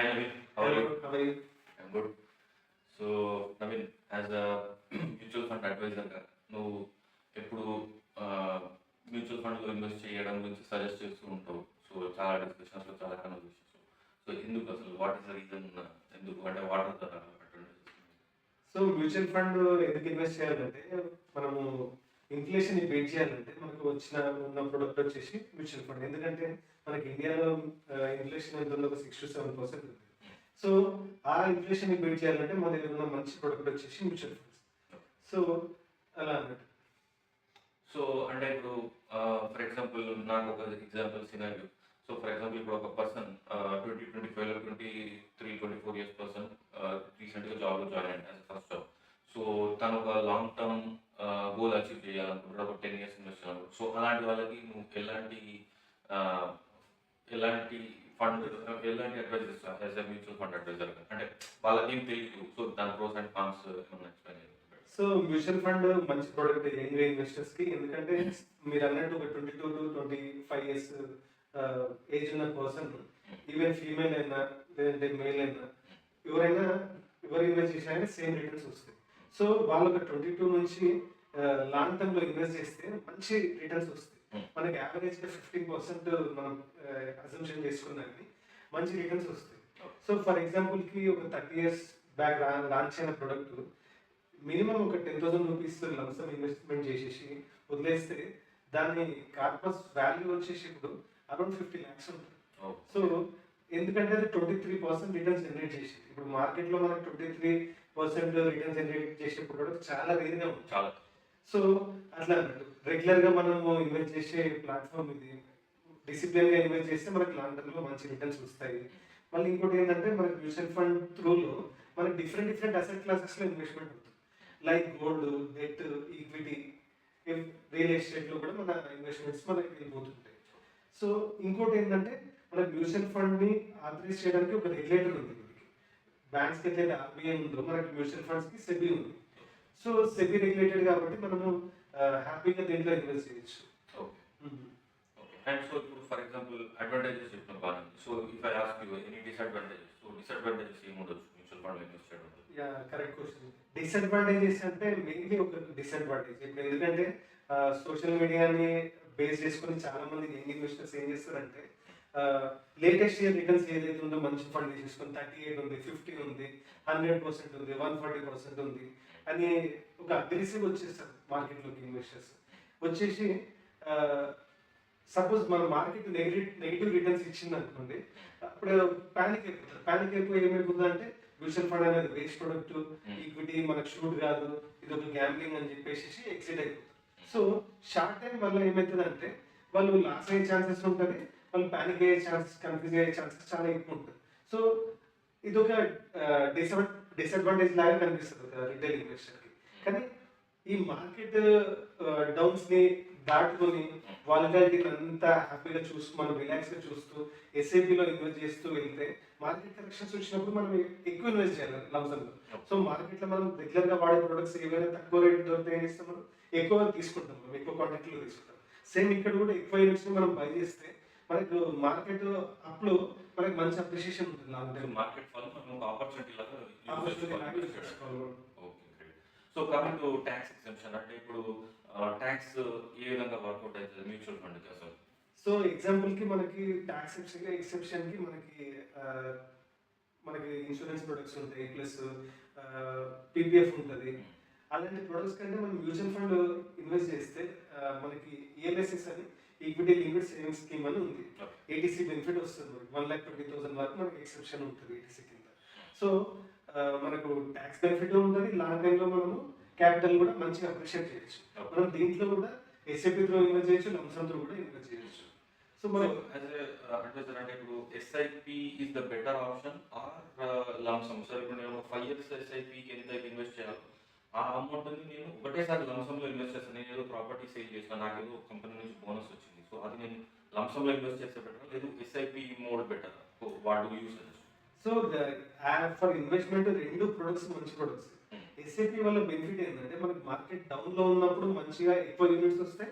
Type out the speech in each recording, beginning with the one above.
Hi Naveen, how are you? Hello, how are you? I'm good. So Naveen, as a mutual fund అడ్వైజర్గా నువ్వు ఎప్పుడు mutual ఫండ్లో invest చేయడం గురించి suggest చేస్తూ ఉంటావు. సో చాలా డిస్కషన్స్లో చాలా కన్వర్సేషన్స్. సో ఎందుకు అసలు వాట్ ఈస్ ద రీజన్, ఎందుకు అంటే what are the advantages? So mutual fund ఎందుకు ఇన్వెస్ట్ చేయాలంటే మనము ఇన్ఫ్లేషన్ బీట్ చేయాలంటే మనకు ఉన్న ప్రొడక్ట్ వచ్చేసి మ్యూచువల్ ఫండ్. ఎందుకంటే మనకి ఇండియాలో ఇన్ఫ్లేషన్ ఎంత ఉందో ఒక 6 to 7% ఉంది. సో ఆ ఇన్ఫ్లేషన్ బీట్ చేయాలంటే మన దగ్గర ఉన్న మంచి ప్రొడక్ట్ వచ్చేసి మ్యూచువల్ ఫండ్స్. సో అలా అన్నట్టు. సో అంటే ఇప్పుడు ఫర్ ఎగ్జాంపుల్ నాకు ఒక example scenario. So for example ఇప్పుడు ఒక పర్సన్ 2025లో 23-24 ఇయర్స్ పర్సన్ రీసెంట్గా జాబ్లో జాయిన్ అయ్యాడు యాజ్ ఫస్ట్ జాబ్. సో తను ఒక లాంగ్ టర్మ్ గోల్ అచీవ్ చేయాలనుకుంటాడు, ఒక 10 years ఇన్వెస్ట్ చేయాలనుకుంటాడు. సో అలాంటి వాళ్ళకి నువ్వు ఎలాంటి ఫండ్ ఎలాంటి అడ్వైజ్ ఇస్తావు as a mutual fund advisor? అంటే వాళ్ళకి ఏం తెలియదు, సో దాని ప్రోస్ అండ్ కాన్స్ ఏమన్నా ఎక్స్ప్లెయిన్ చేయాలి. సో మ్యూచువల్ ఫండ్ మంచి ప్రోడక్ట్ యంగ్ ఇన్వెస్టర్స్ కి. ఎందుకంటే మీరు అన్నట్టు ఒక 22 to 25 years ఏజ్ ఉన్న పర్సన్, ఈవెన్ ఫీమేల్ అయినా లేదంటే మేల్ అయినా ఎవరైనా ఎవరు ఇన్వెస్ట్ చేసినా సేమ్ రిటర్న్స్ వస్తాయి. సో వాళ్ళు ఒక 22 నుంచి లాంగ్ టర్మ్ లో ఇన్వెస్ట్ చేస్తే మంచి రిటర్న్స్ వస్తాయి. మనకి యావరేజ్ గా 15% మనం అజంప్షన్ చేసుకున్నాక మంచి రిటర్న్స్ వస్తాయి. సో ఫర్ ఎగ్జాంపుల్ కి ఒక 30 years బ్యాక్ లాంచ్ అయిన ప్రొడక్ట్ మినిమం ఒక 10,000 రూపీస్ లంసమ్ ఇన్వెస్ట్మెంట్ చేసేసి వదిలేస్తే దాని కార్పస్ వాల్యూ వచ్చేసి ఇప్పుడు అరౌండ్ 50 lakhs ఉంటుంది. సో ఎందుకంటే అది 23% రిటర్న్స్ జనరేట్ చేసింది. ఇప్పుడు మార్కెట్లో మనకి 23% రిటర్న్స్ జనరేట్ చేసే ప్రొడక్ట్ చాలా రేర్గా ఉంది. చాలా. సో అట్లా అన్నట్టు రెగ్యులర్గా మనము ఇన్వెస్ట్ చేసే ప్లాట్ఫామ్ ఇది. డిసిప్లిన్గా ఇన్వెస్ట్ చేస్తే మనకి లాంగ్ టర్మ్లో మంచి రిటర్న్స్ వస్తాయి. మళ్ళీ ఇంకోటి ఏంటంటే మనకి మ్యూచువల్ ఫండ్ త్రూలో మనకి డిఫరెంట్ అసెట్ క్లాసెస్లో ఇన్వెస్ట్మెంట్ ఉంటుంది. Like gold, debt, equity, real ఎస్టేట్లో కూడా మన ఇన్వెస్ట్మెంట్స్ మనకి వెళ్ళిపోతుంటాయి. సో ఇంకోటి ఏంటంటే మన మ్యూచువల్ ఫండ్ని ఆథరైజ్ చేయడానికి ఒక రెగ్యులేటర్ ఉంది. బ్యాంక్స్కి అయితే ఆర్బీఐ ఉందో మనకి మ్యూచువల్ ఫండ్స్కి సెబీ ఉంది. సో సెబీ రెగ్యులేటెడ్ కాబట్టి మనము హ్యాపీగా దీంట్లో ఇన్వెస్ట్ చేయొచ్చు. అండ్ సో ఇప్పుడు ఫర్ ఎగ్జాంపుల్ అడ్వాంటేజెస్ చెప్పిన బాగా. So if I ask you any disadvantages, so disadvantages ఏముండొచ్చు మ్యూచువల్ ఫండ్ ఇన్వెస్ట్ చేయడం? Yeah, correct question. డిసడ్వాంటేజెస్ అంటే మెయిన్లీ ఒక డిసడ్వాంటేజ్ ఇప్పుడు ఎందుకంటే సోషల్ మీడియాని బేస్ చేసుకొని చాలా మంది యంగ్ ఇన్వెస్టర్స్ ఏం చేస్తారంటే లేటెస్ట్ ఇయర్ రిటర్న్స్ ఏదైతే ఉందో మంచి ఫండ్ చేసుకొని 38 ఉంది, 50 ఉంది, 100% ఉంది, 140% ఉంది అని ఒక అగ్రెసివ్ వచ్చేస్తారు మార్కెట్లోకి ఇన్వెస్టర్స్ వచ్చేసి. సపోజ్ మన మార్కెట్ నెగిటివ్ రిటర్న్స్ ఇచ్చింది అనుకోండి, అప్పుడు ప్యానిక్ అయిపోయి ఏమైపోతుందంటే మ్యూచువల్ ఫండ్ అనేది వేస్ట్ ప్రొడక్ట్, ఈక్విటీ మనకు షూట్ కాదు, ఇది ఒక గ్యాంబ్లింగ్ అని చెప్పేసి ఎక్సిట్ అయిపోతుంది. సో షార్ట్ టైం వల్ల ఏమవుతుందంటే వాళ్ళు లాస్ అయ్యే ఛాన్సెస్ ఉంటుంది, వాళ్ళు ప్యానిక్ అయ్యే ఛాన్సెస్, కన్ఫ్యూజ్ అయ్యే ఛాన్సెస్ చాలా ఎక్కువ ఉంటుంది. సో ఇది ఒక డిసడ్వాంటేజ్ లాగా కనిపిస్తుంది ఒక రిటైల్ ఇన్వెస్టర్కి. కానీ ఈ మార్కెట్ డౌన్స్ని దాటుకొని వాలటాలిటీని అంతా హ్యాపీగా చూస్తూ మనం రిలాక్స్గా చూస్తూ ఎస్ఐపిలో ఇన్వెస్ట్ చేస్తూ వెళ్తే మార్కెట్ కరెక్షన్స్ వచ్చినప్పుడు మనం ఎక్కువ ఇన్వెస్ట్ చేయాలి లంసంలో. సో మార్కెట్లో మనం రెగ్యులర్గా వాడే ప్రొడక్ట్స్ ఏవైనా తక్కువ రేట్ దొరికితే ఏం చేస్తాం, మనం ఎక్కువ తీసుకుంటాం, మనం ఎక్కువ క్వాంటిటీలో తీసుకుంటాం. సేమ్ ఇక్కడ కూడా ఎక్కువ యూనిట్స్ మనం బై చేస్తే మనకు మార్కెట్ అప్లో మనకి మంచి అప్రిషియేషన్ ఉంటుంది. లాంగ్ టైం మార్కెట్ ఫండ్ మనం ఆపర్చునిటీ లాగా. Okay, so coming to tax exemption, అంటే ఇప్పుడు ట్యాక్స్ ఏ విధంగా వర్కౌట్ అవుతుంది మ్యూచువల్ ఫండ్కి అసలు? సో ఎగ్జాంపుల్కి మనకి ట్యాక్స్ ఎక్సెప్షన్కి మనకి ఇన్సూరెన్స్ ప్రొడక్ట్స్ ఉంటాయి, ప్లస్ పీపీఎఫ్ ఉంటుంది. అలాంటి ప్రొడక్ట్స్ కంటే మనం మ్యూచువల్ ఫండ్ ఇన్వెస్ట్ చేస్తే మనకి ఈఎల్ఎస్ఎస్ అని ఈక్విటీ లింక్డ్ సేవింగ్స్ స్కీమ్ అని ఉంది. ఏటీసీ బెనిఫిట్ వస్తుంది, 1,20,000 వరకు మనకి ఎక్సెప్షన్ ఉంటుంది ఏటీసీ కింద. సో మనకు ట్యాక్స్ బెనిఫిట్ ఉంటుంది, లాంగ్ టైంలో మనము క్యాపిటల్ కూడా మంచిగా అప్రిషియేట్ చేయొచ్చు. మనం దీంట్లో కూడా ఎస్ఐపి త్రూ ఇన్వెస్ట్ చేయొచ్చు, లంసమ్ త్రూ కూడా ఇన్వెస్ట్ చేయొచ్చు. సో మనం అడ్వైజర్ అంటే ఇప్పుడు SIP is the better option or lump sum? Sir ఇప్పుడు నేను 5 years ఎస్ఐపికి ఎంత ఇన్వెస్ట్ చేయాలి, ఆ అమౌంట్ని నేను ఒకటేసారి లంసంలో ఇన్వెస్ట్ చేస్తాను. నేను ఏదో ప్రాపర్టీ సేల్ చేసిన, నాకు ఏదో కంపెనీ నుంచి బోనస్ వచ్చింది, సో అది నేను లంసంలో ఇన్వెస్ట్ చేస్తే బెటర్, లేదు SIP mode better? So what do you suggest? So for investment రెండు ప్రొడక్ట్స్ మంచి ప్రొడక్ట్స్. ఎస్ఐపి వల్ల బెనిఫిట్ ఏంటంటే మనకి మార్కెట్ డౌన్ లో ఉన్నప్పుడు మంచిగా ఎక్కువ యూనిట్స్ వస్తాయి,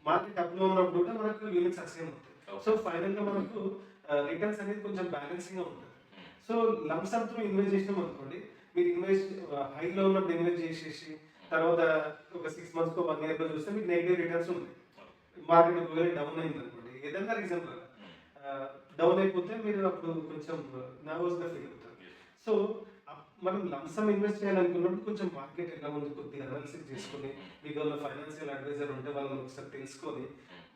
మార్కెట్ అప్ లో ఉన్నప్పుడు కూడా మనకు యూనిట్స్ అసేమ్ ఉంటాయి. సో ఫైనల్ గా మనకు రిటర్న్స్ అనేది కొంచెం బ్యాలెన్సింగ్ గా ఉంటుంది. సో లంసమ్ త్రూ ఇన్వెస్ట్ చేసినాం అనుకోండి, మీరు ఇన్వెస్ట్ హైలో ఉన్నప్పుడు ఇన్వెస్ట్ చేసేసి తర్వాత ఒక 6 మంత్స్కో 1 ఇయర్కో చూస్తే మీకు నెగిటివ్ రిటర్న్స్ ఉన్నాయి. మార్కెట్ ఒకవేళ డౌన్ అయింది అనుకోండి, ఏదైనా రీజన్ వల్ల డౌన్ అయిపోతే మీరు అప్పుడు కొంచెం నర్వస్గా ఫీల్ అవుతారు. సో మనం లంసమ్ ఇన్వెస్ట్ చేయాలనుకున్నప్పుడు కొంచెం మార్కెట్ ఎలా ఉంది కొద్దిగా అనాలిసిస్ చేసుకొని, మీకు వాళ్ళ ఫైనాన్షియల్ అడ్వైజర్ ఉంటే వాళ్ళని ఒకసారి తెలుసుకొని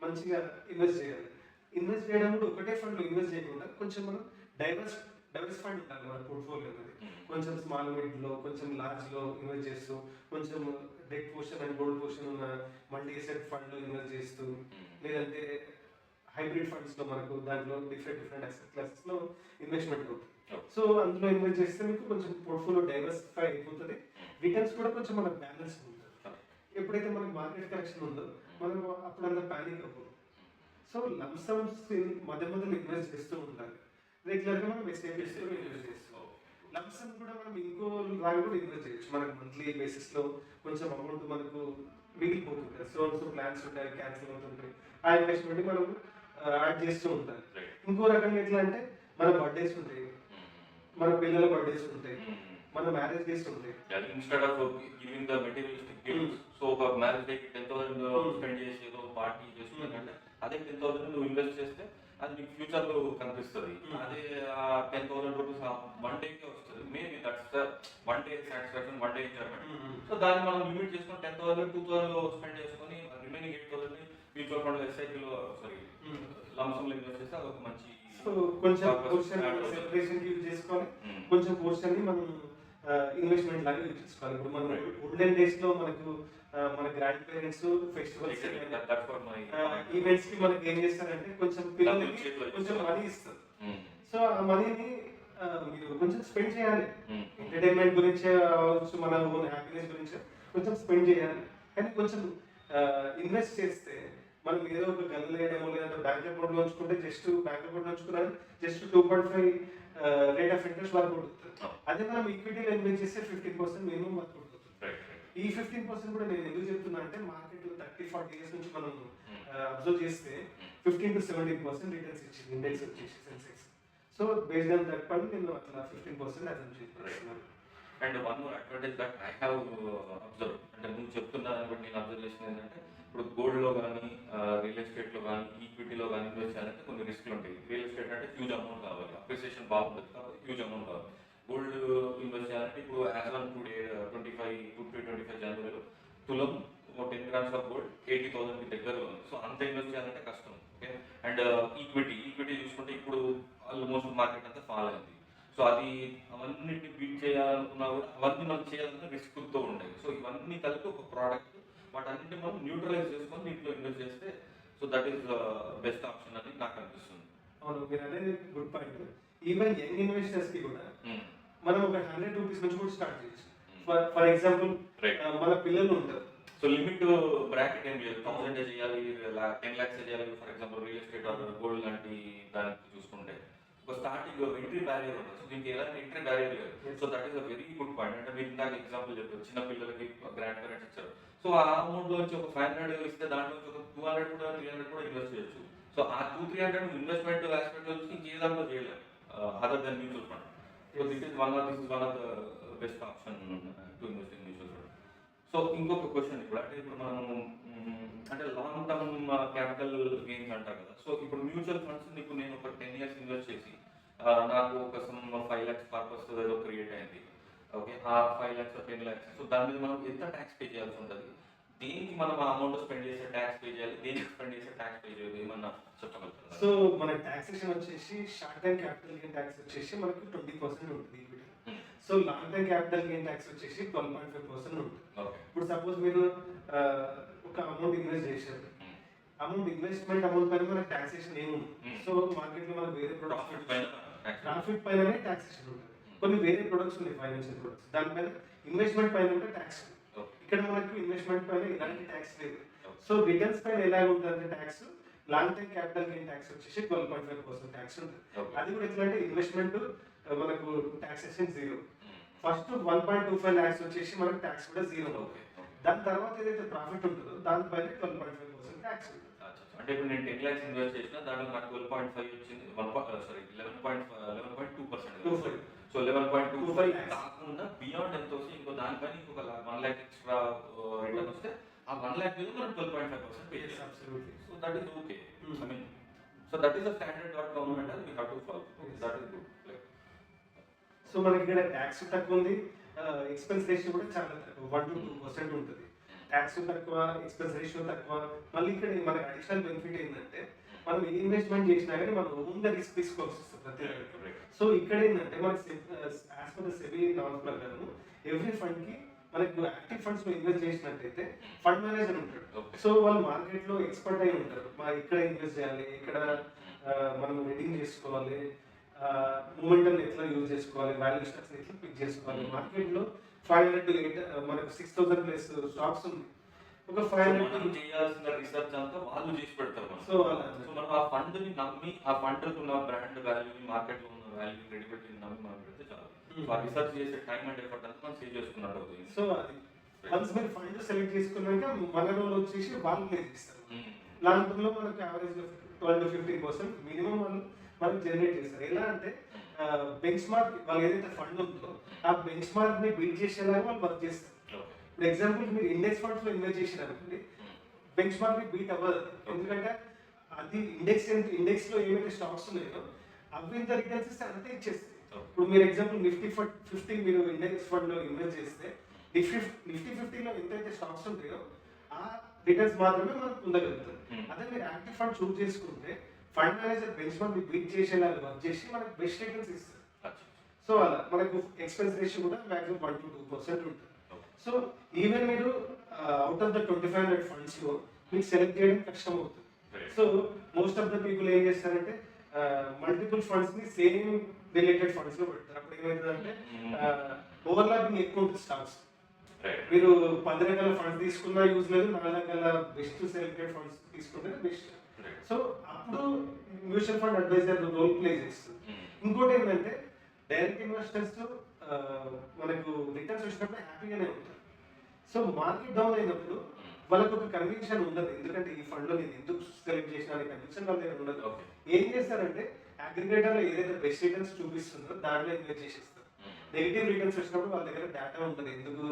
మంచిగా ఇన్వెస్ట్ చేయాలి. ఇన్వెస్ట్ చేయడం కూడా ఒకటే ఫండ్లో ఇన్వెస్ట్ చేయకుండా కొంచెం మనం డైవర్సిఫైడ్ ఉండాలి మన పోర్ట్ఫోలియో అనేది. కొంచెం స్మాల్ మిడ్లో, కొంచెం లార్జ్లో ఇన్వెస్ట్ చేస్తూ, కొంచెం debt portion and gold portion ఉన్న మల్టీ అసెట్ ఫండ్లో ఇన్వెస్ట్ చేస్తూ, లేదంటే హైబ్రిడ్ ఫండ్స్లో మనకు దాంట్లో డిఫరెంట్ అసెట్ క్లాసెస్లో ఇన్వెస్ట్మెంట్ అవుతుంది. సో అందులో ఇన్వెస్ట్ చేస్తే మీకు కొంచెం పోర్ట్ఫోలియో డైవర్సిఫై అయిపోతుంది, రిటర్న్స్ కూడా కొంచెం మనకు బ్యాలెన్స్ ఉంటుంది. ఎప్పుడైతే మనకి మార్కెట్ కరెక్షన్ ఉందో మనం అప్పుడంతా ప్యానిక్ అవ్వదు. సో లంసమ్స్ మధ్య మధ్యలో ఇన్వెస్ట్ చేస్తూ ఉండాలి. రెగ్యులర్గా మనం ఎస్ఐపిస్ ఇన్వెస్ట్ చేస్తాం. లంసమ్ కూడా మనం ఇంకో లాగా కూడా ఇన్వెస్ట్ చేయొచ్చు. మనకు మంత్లీ బేసిస్లో కొంచెం అమౌంట్ మనకు మిగిలిపోతుంది. సో ప్లాన్స్ ఉంటాయి, క్యాన్సిల్ అవుతుంటాయి. ఆ ఇన్వెస్ట్మెంట్ మనం యాడ్ చేస్తూ ఉంటాం. ఇంకో రకంగా ఎట్లా అంటే మన బర్త్డేస్ ఉంటాయి, మన పిల్లల బర్త్డేస్ ఉంటాయి, మన మ్యారేజ్ డేస్ ఉంటాయి. Instead of giving the materialistic gifts, so ఒక మ్యారేజ్ డేకి 10,000 స్పెండ్ చేసి ఏదో పార్టీ చేసుకుంటే అదే 10,000 నువ్వు ఇన్వెస్ట్ చేస్తే అది నీకు ఫ్యూచర్ లో కనిపిస్తుంది. అదే 10,000 రూపీస్ వన్ డేకే వస్తుంది. Maybe that's the one day satisfaction, one day enjoyment. So దాన్ని మనం లిమిట్ చేసుకొని 10,000 2,000 స్పెండ్ చేసుకొని రిమైనింగ్ 8,000 మ్యూచువల్ ఫండ్ ఎస్ఐపిలో లంసంలో ఇన్వెస్ట్ చేస్తే అదొక మంచి. సో కొంచెం పోర్షన్ సెపరేషన్ యూజ్ చేసుకొని కొంచెం పోర్షన్ ని మనం ఇన్వెస్ట్మెంట్ లాగా యూజ్ చేసుకోవాలి. ఇప్పుడు మనం ఓల్డెన్ డేస్ లో మనకు మన గ్రాండ్ పేరెంట్స్ ఫెస్టివల్స్ ఈవెంట్స్ కి మనకి ఏం చేస్తారంటే కొంచెం పిల్లలకి కొంచెం మనీ ఇస్తారు. సో ఆ మనీని మీరు కొంచెం స్పెండ్ చేయాలి. ఎంటర్టైన్మెంట్ గురించి అవ్వచ్చు, మన ఓన్ హ్యాపీనెస్ గురించి కొంచెం స్పెండ్ చేయాలి. కానీ కొంచెం ఇన్వెస్ట్ చేస్తే మనం ఏదో ఒక గల్లు వేయడమో లేదంటే బ్యాంక్ అకౌంట్ లో ఉంచుకుంటే జస్ట్ బ్యాంక్ అకౌంట్ లో ఉంచుకున్నాను just 2.5 rate of interest work అవుతుంది. అదే మనం ఈక్విటీలో ఇన్వెస్ట్ చేస్తే 15% మినిమం వర్క్ అవుతుంది. ఈ 15% కూడా నేను ఎందుకు చెప్తున్నా అంటే మార్కెట్ 30-40 ఇయర్స్ నుంచి మనం అబ్జర్వ్ చేస్తే 15 to 17% రిటర్న్స్ ఇచ్చింది ఇండెక్స్ వచ్చేసి Sensex. So based on that point నేను అట్లా 15% అజంప్ చేస్తున్నాను. And one more advantage that I have observe, అంటే నువ్వు చెప్తున్నాను బట్టి నేను అబ్జర్వ్ చేసిన ఏంటంటే ఇప్పుడు గోల్డ్లో కానీ రియల్ ఎస్టేట్లో కానీ ఈక్విటీలో కానీ ఇన్వెస్ట్ చేయాలంటే కొన్ని రిస్క్లు ఉంటాయి. రియల్ ఎస్టేట్ అంటే హ్యూజ్ అమౌంట్ కావాలి, అప్రిసియేషన్ బాగుంటుంది కాబట్టి హ్యూజ్ అమౌంట్ కావాలి. గోల్డ్ ఇన్వెస్ట్ చేయాలంటే ఇప్పుడు యాజ్ ఆన్ టుడే 25 జనవరిలో తులం 10 grams ఆఫ్ గోల్డ్ 80,000కి దగ్గరలో ఉంది. సో అంత ఇన్వెస్ట్ చేయాలంటే కష్టం. ఓకే, అండ్ ఈక్విటీ చూసుకుంటే ఇప్పుడు ఆల్మోస్ట్ మార్కెట్ అంతా ఫాల్ అయింది. సో అది అవన్నిటిని బీట్ చేయాలనుకున్నా కూడా అవన్నీ మనం చేయాలన్నా రిస్క్తో ఉంటాయి. సో ఇవన్నీ కలిపి ఒక ప్రోడక్ట్ వాటన్నిటి మనం న్యూట్రలైజ్ చేసుకొని దీంట్లో ఇన్వెస్ట్ చేస్తే so that is best option అని నాకు అనిపిస్తుంది. అవును, మీరు అనేది good point. Even young investors కి కూడా మనం ఒక 100 రూపీస్ నుంచి కూడా స్టార్ట్ చేయొచ్చు. ఫర్ ఎగ్జాంపుల్ మన పిల్లలు ఉంటారు. సో లిమిట్ బ్రాకెట్ ఏం లేదు, 1000 చేయాలి, 10 lakhs చేయాలి. For example real estate or gold లాంటి దానికి చూసుకుంటే ఒక స్టార్టింగ్ ఎంట్రీ బ్యారియర్ ఉంటుంది. సో దీనికి ఎలాంటి ఎంట్రీ బ్యారియర్ లేదు. So that is a very good point. అంటే మీరు ఇందాక ఎగ్జాంపుల్ చెప్పారు, చిన్న పిల్లలకి గ్రాండ్ పేరెంట్స్ ఇచ్చారు. సో ఆ అమౌంట్ నుంచి ఒక 500 ఇస్తే దాంట్లో ఒక 200 కూడా 300 కూడా ఇన్వెస్ట్ చేయొచ్చు. సో ఆ 200-300 ఇన్వెస్ట్మెంట్ ఆస్పెక్ట్ నుంచి ఇంకే దాంట్లో చేయలేము other than mutual fund. So this is one of the best option to invest in mutual fund. So ఇంకొక క్వశ్చన్ ఇప్పుడు అంటే ఇప్పుడు మనం అంటే లాంగ్ టర్మ్ క్యాపిటల్ గెయిన్స్ అంటారు కదా. సో ఇప్పుడు మ్యూచువల్ ఫండ్స్ నీకు నేను ఒక 10 years ఇన్వెస్ట్ చేసి నాకు ఒక 5 lakhs పర్పస్ ఏదో క్రియేట్ అయింది. ఓకే, ఆ 5 lakhs 10 lakhs, సో దాని మీద మనం ఎంత ట్యాక్స్ పే చేయాల్సి ఉంటుంది? దేనికి మనం ఆ అమౌంట్ స్పెండ్ చేసే ట్యాక్స్ పే చేయాలి, దేనికి స్పెండ్ చేసే ట్యాక్స్ పే చేయాలి, ఏమన్నా చెప్పగలుగుతారా? సో మన టాక్సేషన్ వచ్చేసి short term capital gain tax వచ్చేసి మనకి 20% ఉంటుంది equity. So long term capital gain tax వచ్చేసి 12.5% ఉంటుంది. ఇప్పుడు సపోజ్ మీరు ఒక అమౌంట్ ఇన్వెస్ట్ చేశారు, అమౌంట్ ఇన్వెస్ట్మెంట్ అమౌంట్ పైన మనకి టాక్సేషన్ ఏముంది. సో మార్కెట్ లో మనకు వేరే ప్రొడక్ట్స్ ప్రాఫిట్ పైన టాక్సేషన్ ఉంటుంది. కొన్ని వేరే ప్రొడక్ట్స్ ఉన్నాయి, ఫైనాన్షియల్ ప్రొడక్ట్స్, దానిపైన ఇన్వెస్ట్మెంట్ పైన ఉంటే ట్యాక్స్. ఇక్కడ మనకు ఇన్వెస్ట్మెంట్ పైన ఎలాంటి ట్యాక్స్ లేదు. సో రిటర్న్స్ పైన ఎలా ఉంటుంది tax, long term capital gain tax వచ్చేసి 12.5% ట్యాక్స్ ఉంటుంది. అది కూడా ఎట్లా అంటే ఇన్వెస్ట్మెంట్ మనకు టాక్సేషన్ 0. ఫస్ట్ 1.25 lakhs వచ్చేసి మనకు ట్యాక్స్ కూడా 0. దాని తర్వాత ఏదైతే ప్రాఫిట్ ఉంటుందో దానిపైన 12.5% ట్యాక్స్ ఉంటుంది. అంటే ఇప్పుడు నేను 10 lakhs ఇన్వెస్ట్ చేసిన దాంట్లో నాకు 12.5 వచ్చింది. 11.2%. 25. So 11.25 lakhs. కాకుండా బియాండ్ ఎంత వస్తే ఇంకో దానిపైన ఇంకొక 1 lakh ఎక్స్ట్రా రిటర్న్ వస్తే ఆ 1 lakh మీద మనం 12.5% పే Yes, చేయాలి. absolutely. So that is okay. Mm. I mean so that is the standard dot government and we have to follow. Yes. That is good. So మనకి ఇక్కడ tax తక్కువ ఉంది, expense ratio కూడా చాలా తక్కువ, 1 to 2% ఉంటుంది. Tax తక్కువ, ఎక్స్పెన్స్ రేషియో తక్కువ. మళ్ళీ ఇక్కడ మనకి అడిషనల్ బెనిఫిట్ ఏంటంటే మనం ఏ ఇన్వెస్ట్మెంట్ చేసినా కానీ మనం ఓన్గా రిస్క్ తీసుకోవాల్సి వస్తుంది ప్రతి దానికి. సో ఇక్కడ ఏంటంటే మనకి as per the SEBI norms ప్రకారం ఎవ్రీ ఫండ్ కి మనకు యాక్టివ్ ఫండ్స్ లో ఇన్వెస్ట్ చేసినట్టయితే ఫండ్ మేనేజర్ ఉంటాడు. సో వాళ్ళు మార్కెట్ లో ఎక్స్పర్ట్ అయి ఉంటారు. ఇక్కడ ఇన్వెస్ట్ చేయాలి, ఇక్కడ మనం రెడీమ్ చేసుకోవాలి, మూమెంటం ఎట్లా యూజ్ చేసుకోవాలి, వాల్యూ స్టాక్స్ ఎట్లా పిక్ చేసుకోవాలి. మార్కెట్ లో 500 to 8 మనకు 6000 ప్లస్ స్టాక్స్ ఉంది. ఒక 500 మనం చేయాల్సిన రీసెర్చ్ అంతా వాళ్ళు చేసి పెడతారు మనకు. సో సో మనం ఆ ఫండ్ ని నమ్మి ఆ ఫండ్ ఉన్న బ్రాండ్ వాల్యూని మార్కెట్ లో ఉన్న వాల్యూ క్రెడిబిలిటీని నమ్మి మనం పెడితే చాలు. సో ఆ రీసెర్చ్ చేసే టైం అండ్ ఎఫర్ట్ అంతా మనం సేవ్ చేసుకున్నట్టు అవుతుంది. సో అది వన్స్ మీరు ఫండ్ సెలెక్ట్ చేసుకున్నాక మన రోల్ వచ్చేసి వాళ్ళు ప్లే చేస్తారు. లాంగ్ టర్మ్ లో మనకు యావరేజ్ 12 to 15% మినిమం వాళ్ళు మనకు జనరేట్ చేస్తారు. ఎలా అంటే బెంచ్ మార్క్ వాళ్ళు ఏదైతే ఫండ్ ఉందో ఆ బెంచ్ మార్క్ ని బీట్ చేసేలాగా వాళ్ళు వర్క్ చేస్తారు. ఇప్పుడు ఎగ్జాంపుల్ మీరు ఇండెక్స్ ఫండ్స్ లో ఇన్వెస్ట్ చేశారు అనుకోండి, బెంచ్ మార్క్ ని బీట్ అవ్వదు. ఎందుకంటే అది ఇండెక్స్ లో ఏమైతే స్టాక్స్ ఉన్నాయో అవి ఇంత రిటర్న్స్ ఇస్తే అంతే ఇచ్చేస్తాయి. ఇప్పుడు మీరు ఎగ్జాంపుల్ నిఫ్టీ 50 మీరు ఇండెక్స్ ఫండ్ లో ఇన్వెస్ట్ చేస్తే నిఫ్టీ 50 లో ఎంతైతే స్టాక్స్ ఉంటాయో ఆ రిటర్న్స్ మాత్రమే మనం పొందగలుగుతాం. అదే మీరు యాక్టివ్ ఫండ్ చూస్ చేసుకుంటే ఫండ్ మేనేజర్ బెంచ్ మార్క్ ని బీట్ చేసేలాగా వర్క్ చేసి మనకు బెస్ట్ రిటర్న్స్ ఇస్తారు. సో అలా మనకు ఎక్స్పెన్స్ రేషియో కూడా మాక్సిమం 1 to 2% ఉంటుంది. సో ఈవెన్ మీరు అవుట్ ఆఫ్ ద 2500 ఫండ్స్ లో మీకు సెలెక్ట్ చేయడం కష్టం అవుతుంది. So most of the people ఏం చేస్తారంటే మల్టిపుల్ ఫండ్స్ ని సేమ్ రిలేటెడ్ ఫండ్స్ లో పెడతారు. అప్పుడు ఏమవుతుందంటే ఓవర్లాపింగ్ ఎక్కువ ఉంటుంది స్టాక్స్. మీరు 10 రకాల ఫండ్స్ తీసుకున్నా యూజ్ లేదు, 4 రకాల బెస్ట్ సెలెక్టెడ్ ఫండ్స్ తీసుకుంటే బెస్ట్. సో అప్పుడు mutual fund advisor role play చేస్తుంది. ఇంకోటి ఏంటంటే డైరెక్ట్ ఇన్వెస్టర్స్ మనకు రిటర్న్స్ వచ్చినప్పుడు హ్యాపీగానే ఉంటారు. సో మార్కెట్ డౌన్ అయినప్పుడు వాళ్ళకు ఒక కన్విక్షన్ ఉండదు, ఎందుకంటే ఈ ఫండ్ లో నేను ఎందుకు సెలెక్ట్ చేసిన అనే కన్విక్షన్ వాళ్ళ దగ్గర ఉండదు. ఏం చేస్తారంటే అగ్రిగేటర్ లో ఏదైతే బెస్ట్ రిటర్న్స్ చూపిస్తుందో దాంట్లో ఇన్వెస్ట్ చేసేస్తారు. నెగిటివ్ రిటర్న్స్ వచ్చినప్పుడు వాళ్ళ దగ్గర డేటా ఉంటుంది, ఎందుకు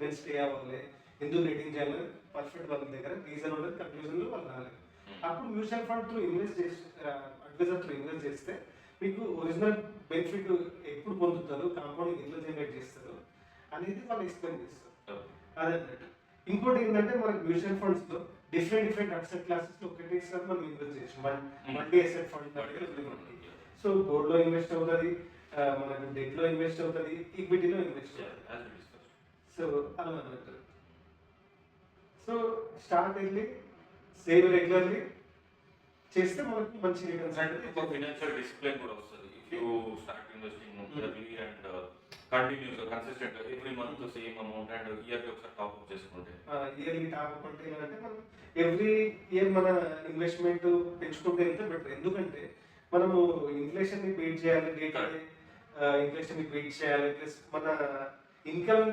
నేను స్టే అవ్వాలి, ఎందుకు రేటింగ్ చేయాలి, పర్ఫెక్ట్ వాళ్ళ దగ్గర రీజన్ ఉండదు, కన్క్లూజన్ లో వాళ్ళు రాలేదు. అప్పుడు మ్యూచువల్ ఫండ్ త్రూ ఇన్వెస్ట్ చేసి అడ్వైజర్ త్రూ ఇన్వెస్ట్ చేస్తే మీకు ఒరిజినల్ బెనిఫిట్ ఎప్పుడు పొందుతారు, కాంపౌండింగ్ ఎట్లా జనరేట్ చేస్తారు అనేది వాళ్ళు ఎక్స్ప్లెయిన్ చేస్తారు. అదన్నట్టు. ఇంకోటి ఏంటంటే మనకి మ్యూచువల్ ఫండ్స్ లో డిఫరెంట్ అసెట్ క్లాసెస్ లో ఒకటేసారి మనం ఇన్వెస్ట్ చేస్తాం. Multi asset fund. So gold లో ఇన్వెస్ట్ అవుతుంది, మనకు డెట్ లో ఇన్వెస్ట్ అవుతుంది, ఈక్విటీలో ఇన్వెస్ట్ అవుతుంది. సో అలా అన్నట్టు. సో స్టార్ట్ వెళ్ళి సేవ్ రెగ్యులర్లీ చేస్తే మనకు మంచి రిటర్న్స్ అంటే ఒక ఫైనాన్షియల్ డిసిప్లిన్ కూడా వస్తుంది. If you start investing early and continuous consistent every month same amount and yearly ఒకసారి టాప్ అప్ చేసుకుంటే ఇయర్లీ టాప్ అప్ అంటే ఏంటంటే మనం ఎవ్రీ ఇయర్ మన ఇన్వెస్ట్మెంట్ పెంచుకుంటే వెళ్తే బెటర్. ఎందుకంటే మనము ఇన్ఫ్లేషన్ ని బీట్ చేయాలి, ఇన్ఫ్లేషన్ ని బీట్ చేయాలి, ప్లస్ మన ఇన్కమ్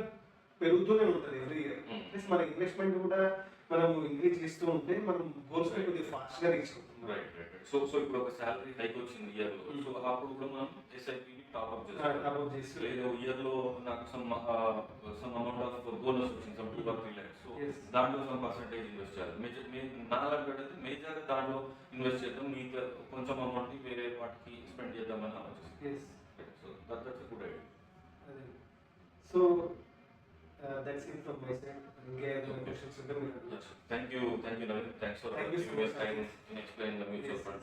పెరుగుతూనే ఉంటుంది ఎవ్రీ ఇయర్. ప్లస్ మన ఇన్వెస్ట్మెంట్ కూడా మనం ఇంక్రీజ్ చేస్తూ ఉంటే మనం గోల్స్ కొద్దిగా ఫాస్ట్ గా రీచ్ అవుతుంది. సో ఇప్పుడు ఒక సాలరీ హైక్ వచ్చింది ఇయర్ లో, సో అప్పుడు కూడా మనం ఎస్ఐపి టాప్ అప్ చేస్తాం. లేదు ఇయర్ లో నాకు సమ్ అమౌంట్ ఆఫ్ బోనస్ వచ్చింది, సమ్ 2 or 3 lakhs, సో దాంట్లో సమ్ పర్సెంటేజ్ ఇన్వెస్ట్ చేయాలి. నాలుగు మేజర్ దాంట్లో ఇన్వెస్ట్ చేద్దాం, మీకు కొంచెం అమౌంట్ ని వేరే వాటికి స్పెండ్ చేద్దామని ఆలోచిస్తాం. So that's good idea. So that's it from my side. Questions? Thank you, Naveen. Thanks for giving us time in explaining the mutual fund.